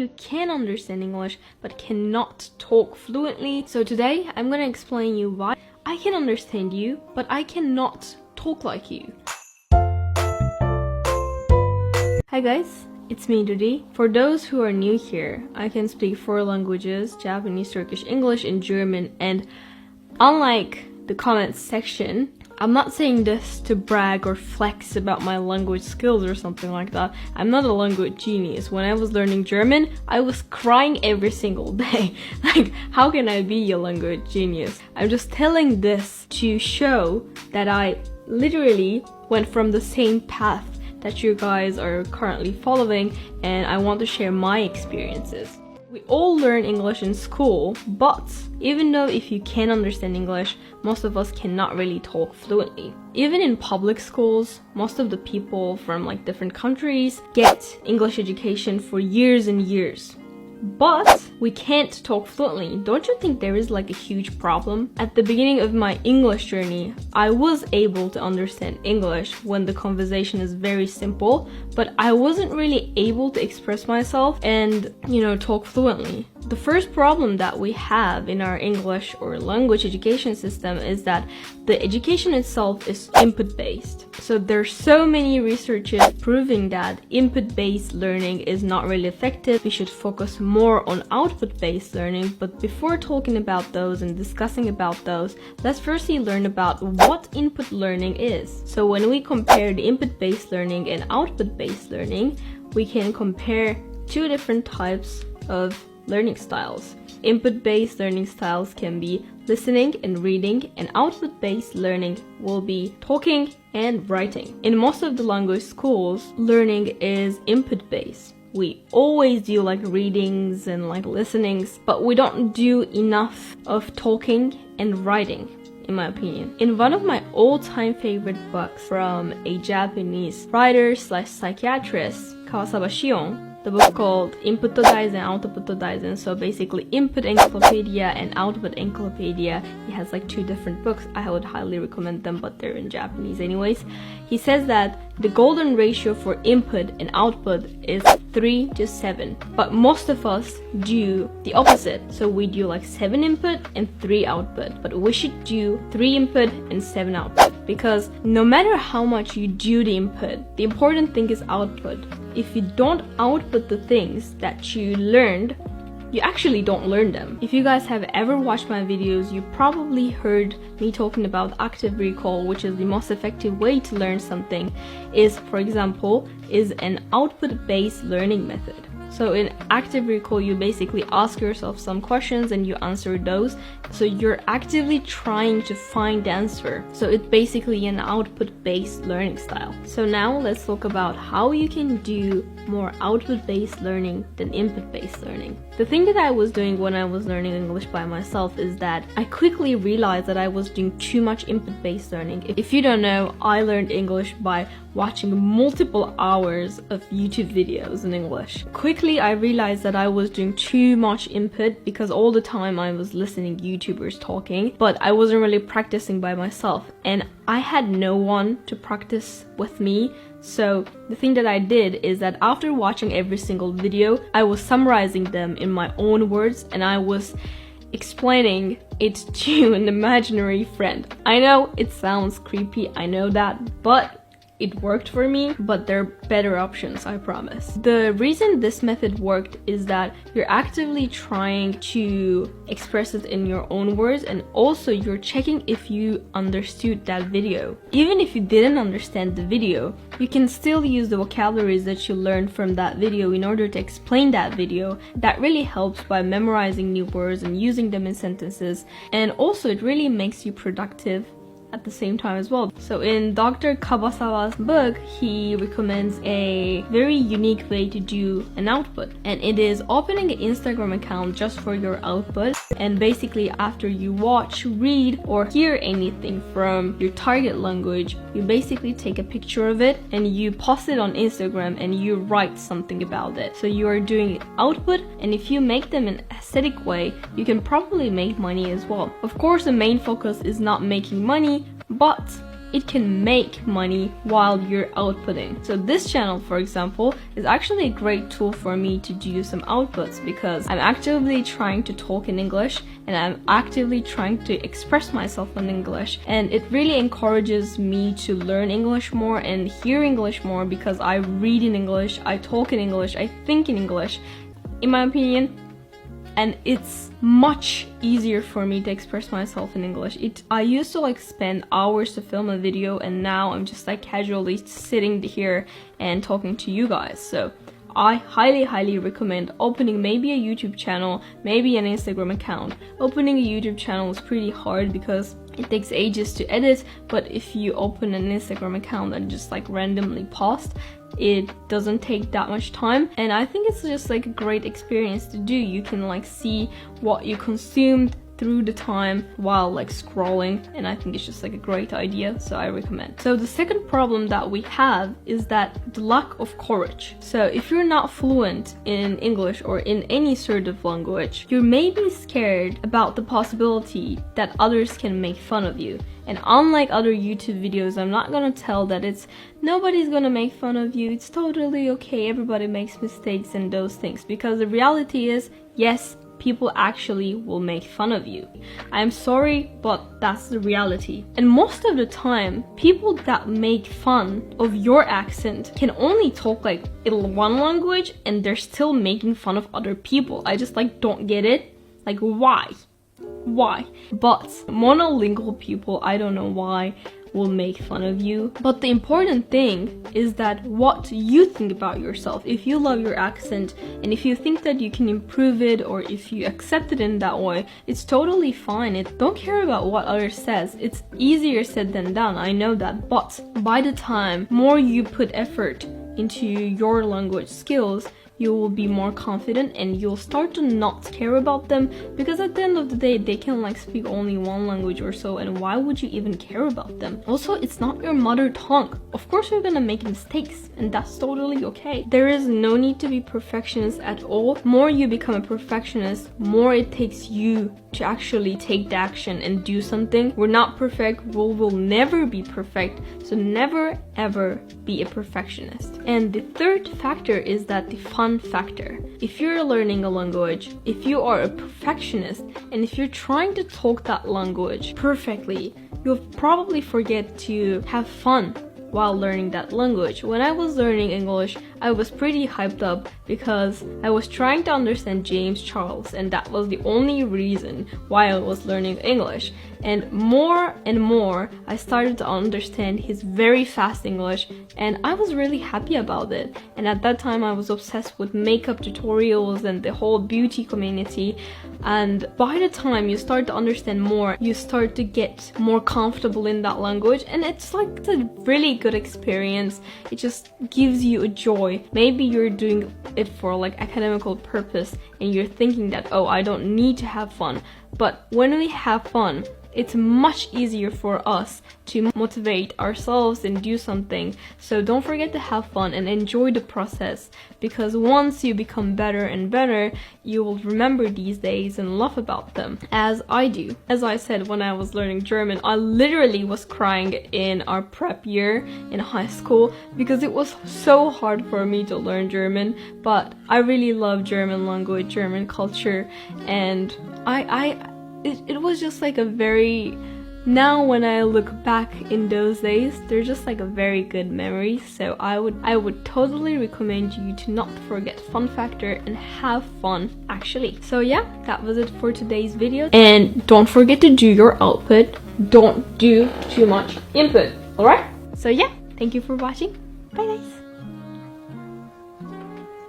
you can understand English but cannot talk fluently. So today I'm gonna explain you why I can understand you but I cannot talk like you. Hi guys, it's me Ruri. For those who are new here, I can speak 4 languages: Japanese, Turkish, English, and German. And unlike the comments section, I'm not saying this to brag or flex about my language skills or something like that. I'm not a language genius. When I was learning German, I was crying every single day. Like, how can I be a language genius? I'm just telling this to show that I literally went from the same path that you guys are currently following, and I want to share my experiences. We all learn English in school, but even though if you can understand English, most of us cannot really talk fluently. Even in public schools, most of the people from like different countries get English education for years and years. But we can't talk fluently. Don't you think there is like a huge problem? At the beginning of my English journey, I was able to understand English when the conversation is very simple, but I wasn't really able to express myself and, talk fluently. The first problem that we have in our English or language education system is that the education itself is input-based. So there's so many researches proving that input-based learning is not really effective. We should focus more on output-based learning. But before talking about those and discussing about those, let's firstly learn about what input learning is. So when we compare the input-based learning and output-based learning, we can compare 2 different types of learning styles. Input-based learning styles can be listening and reading, and output-based learning will be talking and writing. In most of the language schools, learning is input-based. We always do like readings and like listenings, but we don't do enough of talking and writing, in my opinion. In one of my all-time favorite books from a Japanese writer/psychiatrist, Kawasawa Shion, the book called Input Daizen, Output Daizen. So basically Input Encyclopedia and Output Encyclopedia. He has like 2 different books. I would highly recommend them, but they're in Japanese anyways. He says that the golden ratio for input and output is 3:7. But most of us do the opposite. So we do like 7 input and 3 output. But we should do 3 input and 7 output. Because no matter how much you do the input, the important thing is output. If you don't output the things that you learned, you actually don't learn them. If you guys have ever watched my videos, you probably heard me talking about active recall, which is the most effective way to learn something, for example, is an output-based learning method. So in active recall, you basically ask yourself some questions and you answer those. So you're actively trying to find the answer. So it's basically an output-based learning style. So now let's talk about how you can do more output-based learning than input-based learning. The thing that I was doing when I was learning English by myself is that I quickly realized that I was doing too much input-based learning. If you don't know, I learned English by watching multiple hours of YouTube videos in English. Quickly, I realized that I was doing too much input because all the time I was listening YouTubers talking, but I wasn't really practicing by myself. And I had no one to practice with me. So the thing that I did is that after watching every single video, I was summarizing them in my own words and I was explaining it to an imaginary friend. I know it sounds creepy, I know that, but it worked for me, but there are better options, I promise. The reason this method worked is that you're actively trying to express it in your own words, and also you're checking if you understood that video. Even if you didn't understand the video, you can still use the vocabularies that you learned from that video in order to explain that video. That really helps by memorizing new words and using them in sentences, and also it really makes you productive at the same time as well. So in Dr. Kawasawa's book, he recommends a very unique way to do an output, and it is opening an Instagram account just for your output. And basically after you watch, read, or hear anything from your target language, you basically take a picture of it and you post it on Instagram and you write something about it. So you are doing output, and if you make them in an aesthetic way, you can probably make money as well. Of course, the main focus is not making money, but it can make money while you're outputting. So this channel, for example, is actually a great tool for me to do some outputs because I'm actively trying to talk in English and I'm actively trying to express myself in English, and it really encourages me to learn English more and hear English more because I read in English, I talk in English, I think in English, in my opinion. And it's much easier for me to express myself in English. I used to like spend hours to film a video, and now I'm just like casually sitting here and talking to you guys. So I highly recommend opening maybe a YouTube channel, maybe an Instagram account. Opening a YouTube channel is pretty hard because it takes ages to edit, but if you open an Instagram account and just like randomly post, it doesn't take that much time, and I think it's just like a great experience to do. You can like see what you consumed through the time while like scrolling, and I think it's just like a great idea, so I recommend. So the second problem that we have is that the lack of courage. So if you're not fluent in English or in any sort of language, you may be scared about the possibility that others can make fun of you. And unlike other YouTube videos, I'm not gonna tell that nobody's gonna make fun of you, it's totally okay, everybody makes mistakes and those things, because the reality is, yes, people actually will make fun of you. I'm sorry, but that's the reality. And most of the time, people that make fun of your accent can only talk like in one language and they're still making fun of other people. I just like don't get it. Like why? But monolingual people, I don't know why, will make fun of you. But the important thing is that what you think about yourself. If you love your accent and if you think that you can improve it, or if you accept it in that way, it's totally fine. Don't care about what others says. It's easier said than done, I know that. But by the time more you put effort into your language skills, you will be more confident and you'll start to not care about them, because at the end of the day they can like speak only one language or so, and why would you even care about them? Also, it's not your mother tongue. Of course you're gonna make mistakes, and that's totally okay. There is no need to be perfectionist at all. More you become a perfectionist, more it takes you to actually take the action and do something. We're not perfect, we will never be perfect, so never ever be a perfectionist. And the third factor is that the fun factor. If you're learning a language, if you are a perfectionist, and if you're trying to talk that language perfectly, you'll probably forget to have fun while learning that language. When I was learning English, I was pretty hyped up because I was trying to understand James Charles, and that was the only reason why I was learning English. And more, I started to understand his very fast English, and I was really happy about it. And at that time, I was obsessed with makeup tutorials and the whole beauty community. And by the time you start to understand more, you start to get more comfortable in that language, and it's like a really good experience. It just gives you a joy. Maybe you're doing it for like academical purpose and you're thinking that, oh, I don't need to have fun. But when we have fun, it's much easier for us to motivate ourselves and do something. So don't forget to have fun and enjoy the process, because once you become better and better, you will remember these days and laugh about them, as I do. As I said, when I was learning German, I literally was crying in our prep year in high school because it was so hard for me to learn German. But I really love German language, German culture, and it was just like a very, now when I look back in those days, they're just like a very good memory. So I would totally recommend you to not forget fun factor and have fun actually. So yeah, that was it for today's video, and don't forget to do your output, don't do too much input. Alright, so yeah, thank you for watching. Bye guys.